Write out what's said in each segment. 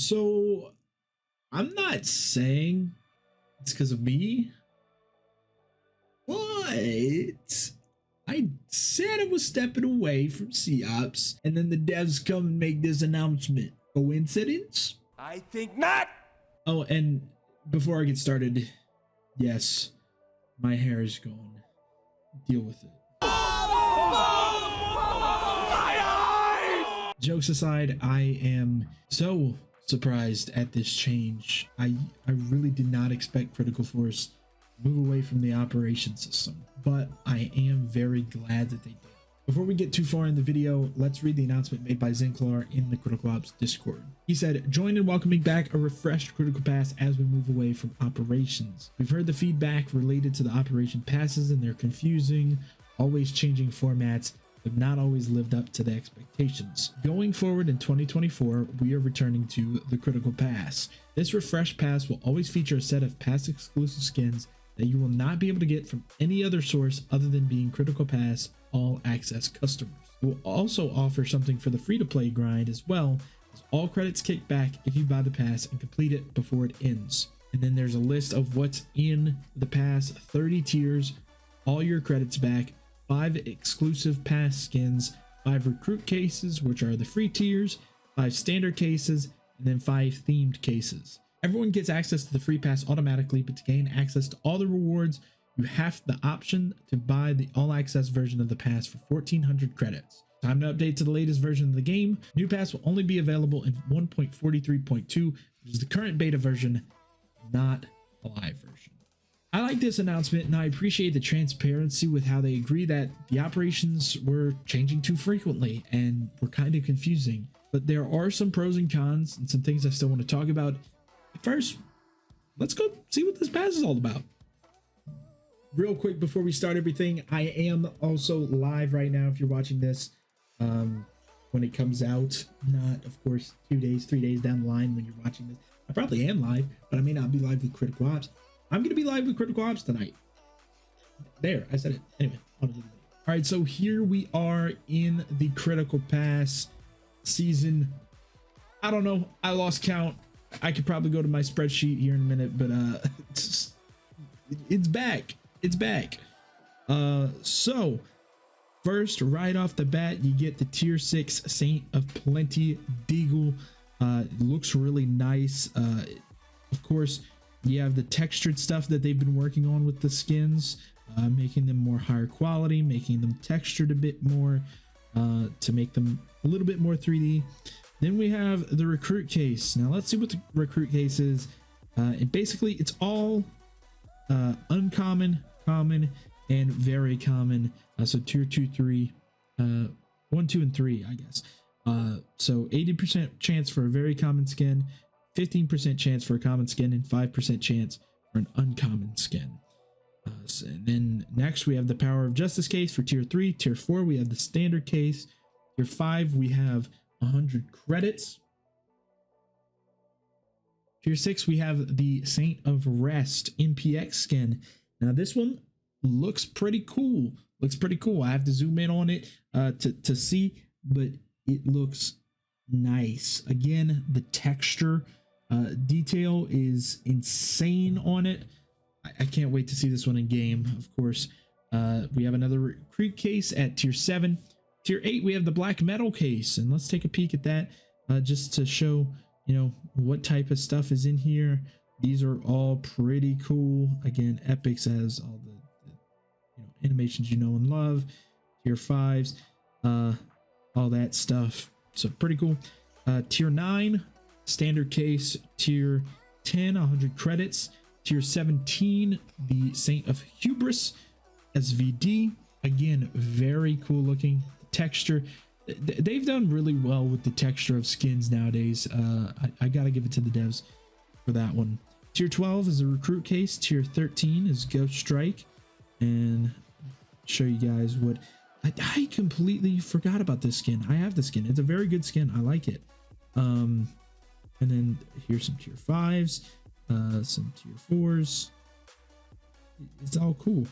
So I'm not saying it's because of me, but I said I was stepping away from COPS, and then the devs come and make this announcement. Coincidence? I think not. Oh, and before I get started, yes, my hair is gone. Deal with it. Jokes aside, I am so surprised at this change. I really did not expect Critical Force to move away from the operation system, but I am very glad that they did. Before we get too far in the video, let's read the announcement made by Zinclar in the Critical Ops Discord. He said, "Join in welcoming back a refreshed Critical Pass as we move away from operations. We've heard the feedback related to the operation passes and they're confusing, always changing formats, have not always lived up to the expectations. Going forward in 2024, we are returning to the Critical Pass. This refreshed pass will always feature a set of pass exclusive skins that you will not be able to get from any other source other than being Critical Pass all access customers. It will also offer something for the free-to-play grind as well, as all credits kick back if you buy the pass and complete it before it ends." And then there's a list of what's in the pass: 30 tiers, all your credits back, 5 exclusive pass skins, 5 recruit cases, which are the free tiers, 5 standard cases, and then 5 themed cases. Everyone gets access to the free pass automatically, but to gain access to all the rewards, you have the option to buy the all access version of the pass for 1400 credits. Time to update to the latest version of the game. New pass will only be available in 1.43.2, which is the current beta version, not a live version. I like this announcement, and I appreciate the transparency with how they agree that the operations were changing too frequently and were kind of confusing. But there are some pros and cons and some things I still want to talk about. First, let's go see what this pass is all about. Real quick before we start everything, I am also live right now if you're watching this when it comes out. Not, of course, 2 days, 3 days down the line when you're watching this. I probably am live, but I may not be live with Critical Ops. I'm going to be live with Critical Ops tonight. There, I said it. Anyway, all right, so here we are in the Critical Pass season. I don't know. I lost count. I could probably go to my spreadsheet here in a minute, but it's back. It's back. So first, right off the bat, you get the tier 6 Saint of Plenty Deagle. It looks really nice. Of course, you have the textured stuff that they've been working on with the skins, making them more higher quality, making them textured a bit more, to make them a little bit more 3D. Then we have the recruit case. Now let's see what the recruit case is. And basically it's all uncommon, common, and very common. So tier 2, 3, 1, 2, and 3, I guess. So 80% chance for a very common skin, 15% chance for a common skin, and 5% chance for an uncommon skin. And then next we have the Power of Justice case for tier 3. Tier 4 we have the standard case. Tier 5 we have 100 credits. Tier 6 we have the Saint of Rest MPX skin. Now this one looks pretty cool. I have to zoom in on it to see, but it looks nice. Again, the texture detail is insane on it. I can't wait to see this one in game. Of course, we have another recruit case at tier 7. Tier 8 we have the black metal case, and let's take a peek at that just to show what type of stuff is in here. These are all pretty cool. Again, Epics has all the animations you know and love. Tier 5s, all that stuff, so pretty cool. Tier 9 standard case. Tier 10 100 credits. Tier 17 the Saint of Hubris SVD. Again, very cool looking texture. They've done really well with the texture of skins nowadays. I gotta give it to the devs for that one. Tier 12 is a recruit case. Tier 13 is Ghost Strike, and show you guys what I completely forgot about this skin. I have the skin. It's a very good skin. I like it. And then here's some tier 5s, some tier 4s. It's all cool.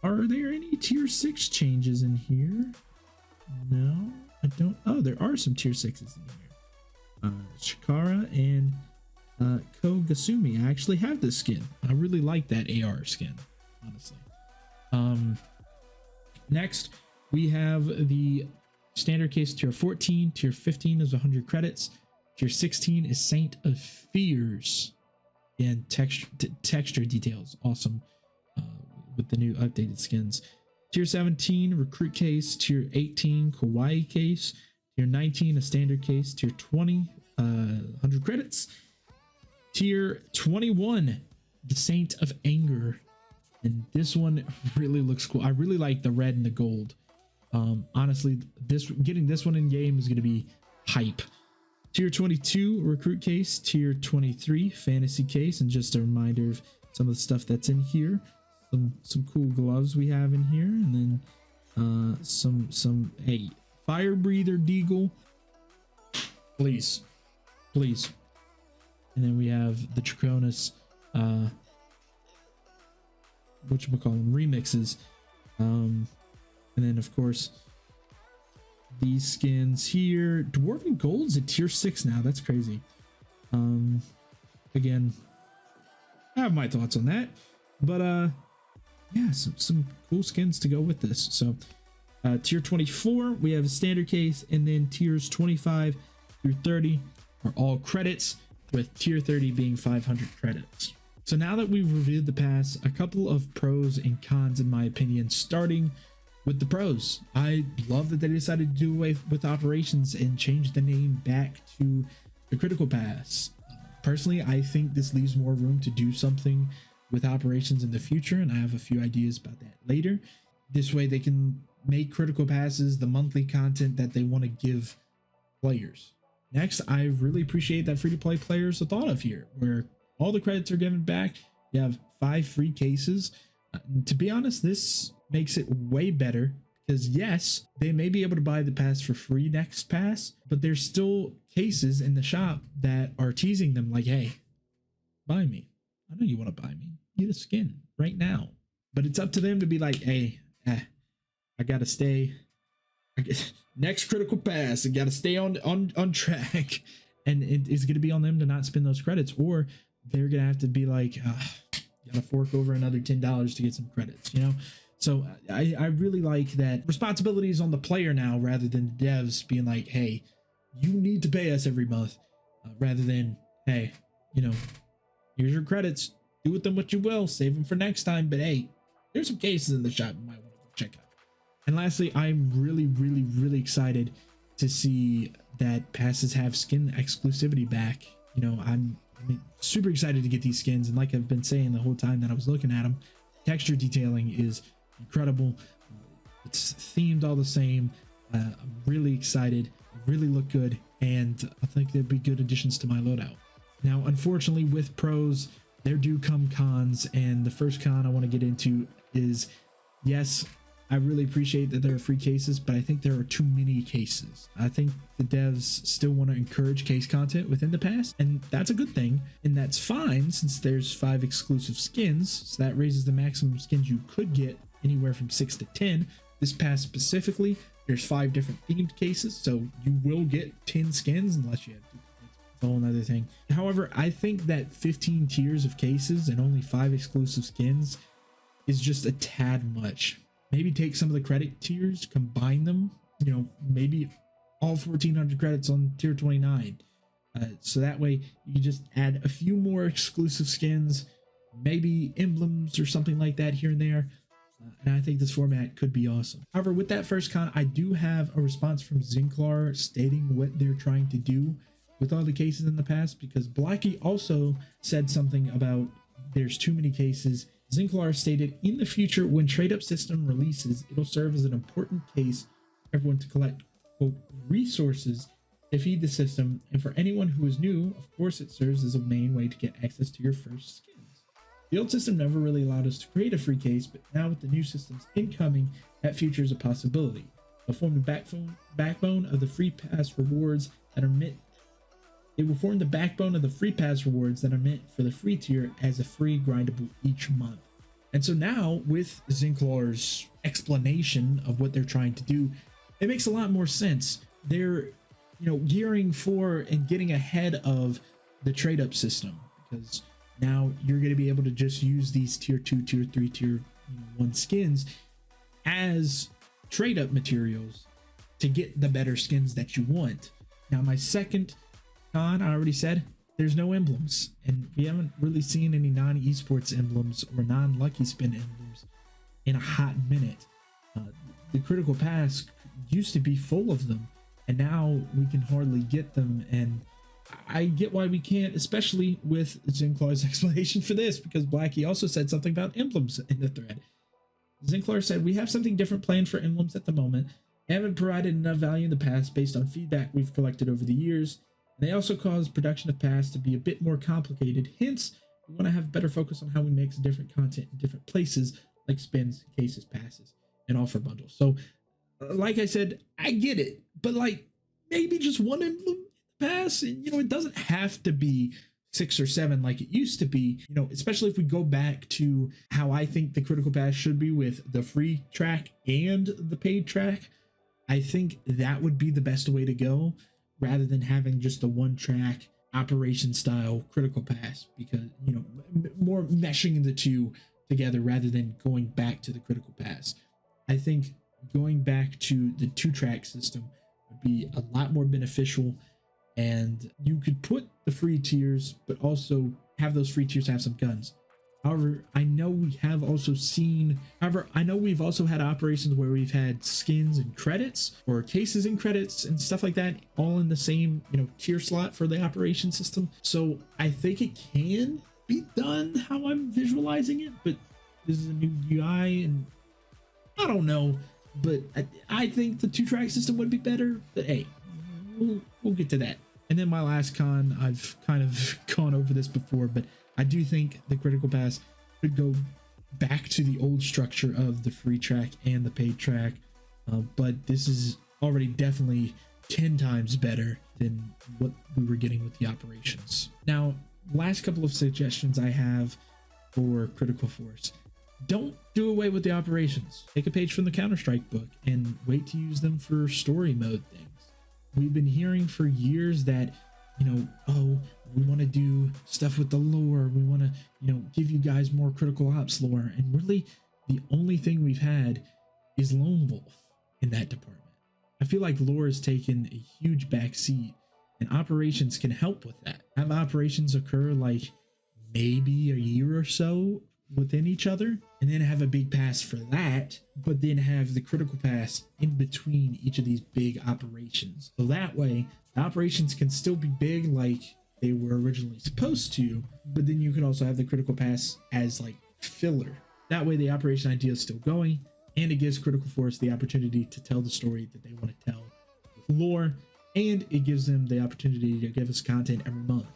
Are there any tier 6 changes in here? No, I don't. Oh, there are some tier 6s in Shikara and Kogasumi. I actually have this skin. I really like that AR skin, honestly. Next, we have the standard case tier 14. Tier 15 is 100 credits. Tier 16 is Saint of Fears. And texture details. Awesome. With the new updated skins. Tier 17, recruit case. Tier 18, kawaii case. Tier 19, a standard case. Tier 20, 100 credits. Tier 21, the Saint of Anger. And this one really looks cool. I really like the red and the gold. Honestly, getting this one in game is going to be hype. Tier 22, recruit case. Tier 23, fantasy case. And just a reminder of some of the stuff that's in here. Some cool gloves we have in here, and then some hey, fire breather deagle, please, and then we have the Draconis whatchamacallit, remixes, and then of course these skins here. Dwarven Gold's at tier 6 now. That's crazy. Again, I have my thoughts on that, but yeah, some cool skins to go with this. So tier 24, we have a standard case, and then tiers 25 through 30 are all credits, with tier 30 being 500 credits. So now that we've reviewed the pass, a couple of pros and cons in my opinion, starting with the pros. I love that they decided to do away with operations and change the name back to the critical pass. Personally, I think this leaves more room to do something with operations in the future, and I have a few ideas about that later. This way they can make critical passes the monthly content that they want to give players. Next, I really appreciate that free-to-play players are thought of here, where all the credits are given back. You have 5 free cases. To be honest, this makes it way better, because yes, they may be able to buy the pass for free next pass, but there's still cases in the shop that are teasing them like, hey, buy me. I know you want to buy me. Get a skin right now. But it's up to them to be like, hey, I gotta stay. Next critical pass, I gotta stay on track. And it's gonna be on them to not spend those credits, or they're gonna have to be like, you gotta fork over another $10 to get some credits, you know? So I really like that responsibility is on the player now, rather than the devs being like, hey, you need to pay us every month, rather than, hey, you know, here's your credits, do with them what you will, save them for next time, but hey, there's some cases in the shop you might want to go check out. And lastly, I'm really excited to see that passes have skin exclusivity back. You know, I'm super excited to get these skins, and like I've been saying the whole time that I was looking at them, texture detailing is incredible. It's themed all the same. I'm really excited, really look good, and I think they'd be good additions to my loadout. Now, unfortunately, with pros, there do come cons, and the first con I want to get into is, yes, I really appreciate that there are free cases, but I think there are too many cases. I think the devs still want to encourage case content within the pass, and that's a good thing, and that's fine since there's 5 exclusive skins, so that raises the maximum skins you could get anywhere from 6 to 10. This pass specifically, there's 5 different themed cases, so you will get 10 skins unless you have to. A whole nother thing. However, I think that 15 tiers of cases and only 5 exclusive skins is just a tad much. Maybe take some of the credit tiers, combine them, you know, maybe all 1400 credits on tier 29. So that way you can just add a few more exclusive skins, maybe emblems or something like that here and there. And I think this format could be awesome. However, with that first con, I do have a response from Zinklar stating what they're trying to do with all the cases in the past, because Blacky also said something about there's too many cases. Zinklar stated, in the future, when trade up system releases, it'll serve as an important case for everyone to collect, quote, resources to feed the system, and for anyone who is new, of course it serves as a main way to get access to your first skins. The old system never really allowed us to create a free case, but now with the new systems incoming, that feature is a possibility. It'll form the backbone of the free pass rewards that are meant. It will form the backbone of the free pass rewards that are meant for the free tier as a free grindable each month. And so now, with Zinklar's explanation of what they're trying to do, it makes a lot more sense. They're gearing for and getting ahead of the trade up system, because now you're going to be able to just use these tier 2, tier 3, tier 1 skins as trade up materials to get the better skins that you want. Now, my second con, I already said, there's no emblems, and we haven't really seen any non-esports emblems or non-lucky spin emblems in a hot minute. The critical pass used to be full of them, and now we can hardly get them. And I get why we can't, especially with Zinclar's explanation for this, because Blackie also said something about emblems in the thread. Zinclar said, "We have something different planned for emblems at the moment. They haven't provided enough value in the past based on feedback we've collected over the years. They also cause production of pass to be a bit more complicated. Hence, we want to have better focus on how we mix different content in different places, like spins, cases, passes, and offer bundles." So, like I said, I get it, but like maybe just one emblem pass, and it doesn't have to be 6 or 7 like it used to be. Especially if we go back to how I think the critical pass should be with the free track and the paid track. I think that would be the best way to go, rather than having just the one track operation style critical pass, because more meshing the two together rather than going back to the critical pass. I think going back to the 2-track system would be a lot more beneficial, and you could put the free tiers but also have those free tiers have some guns. However, I know we've also had operations where we've had skins and credits, or cases and credits and stuff like that, all in the same, tier slot for the operation system. So I think it can be done how I'm visualizing it, but this is a new UI and I don't know, but I think the 2-track system would be better, but hey, we'll get to that. And then my last con, I've kind of gone over this before, but I do think the critical pass could go back to the old structure of the free track and the paid track, but this is already definitely 10 times better than what we were getting with the operations. Now, last couple of suggestions I have for Critical Force. Don't do away with the operations. Take a page from the Counter-Strike book and wait to use them for story mode things. We've been hearing for years that we want to do stuff with the lore. We want to, give you guys more critical ops lore. And really, the only thing we've had is Lone Wolf in that department. I feel like lore has taken a huge backseat, and operations can help with that. Have operations occur like maybe a year or so within each other, and then have a big pass for that, but then have the critical pass in between each of these big operations. So that way, the operations can still be big like they were originally supposed to, but then you can also have the critical pass as like filler. That way the operation idea is still going, and it gives Critical Force the opportunity to tell the story that they want to tell with lore, and it gives them the opportunity to give us content every month.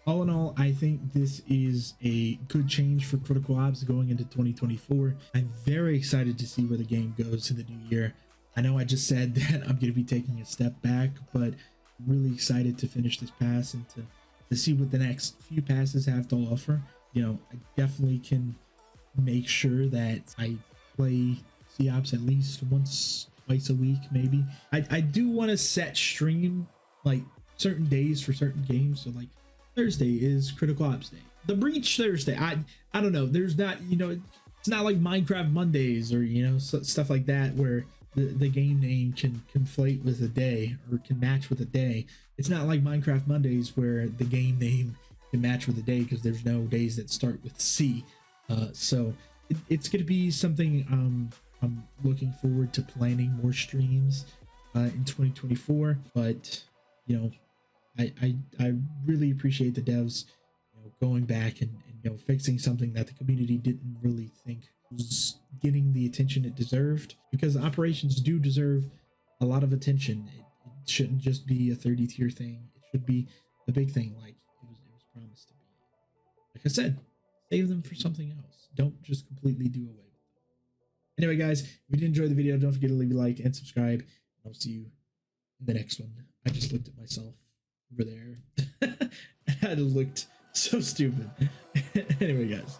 All in all, I think this is a good change for Critical Ops going into 2024. I'm very excited to see where the game goes in the new year. I know I just said that I'm going to be taking a step back, but I'm really excited to finish this pass and to see what the next few passes have to offer. I definitely can make sure that I play C-Ops at least once, twice a week, maybe. I do want to set stream like certain days for certain games. So like Thursday is Critical Ops Day. The Breach Thursday. I don't know. There's not, it's not like Minecraft Mondays or, stuff like that where the game name can conflate with a day or can match with a day. It's not like Minecraft Mondays where the game name can match with a day because there's no days that start with C. So it's going to be something I'm looking forward to planning more streams in 2024. But, I really appreciate the devs going back and fixing something that the community didn't really think was getting the attention it deserved, because operations do deserve a lot of attention. It shouldn't just be a 30 tier thing. It should be a big thing like it was promised to be. Like I said, save them for something else. Don't just completely do away with them. Anyway, guys, if you did enjoy the video, don't forget to leave a like and subscribe. I'll see you in the next one. I just looked at myself over there. I looked so stupid. Anyway, guys.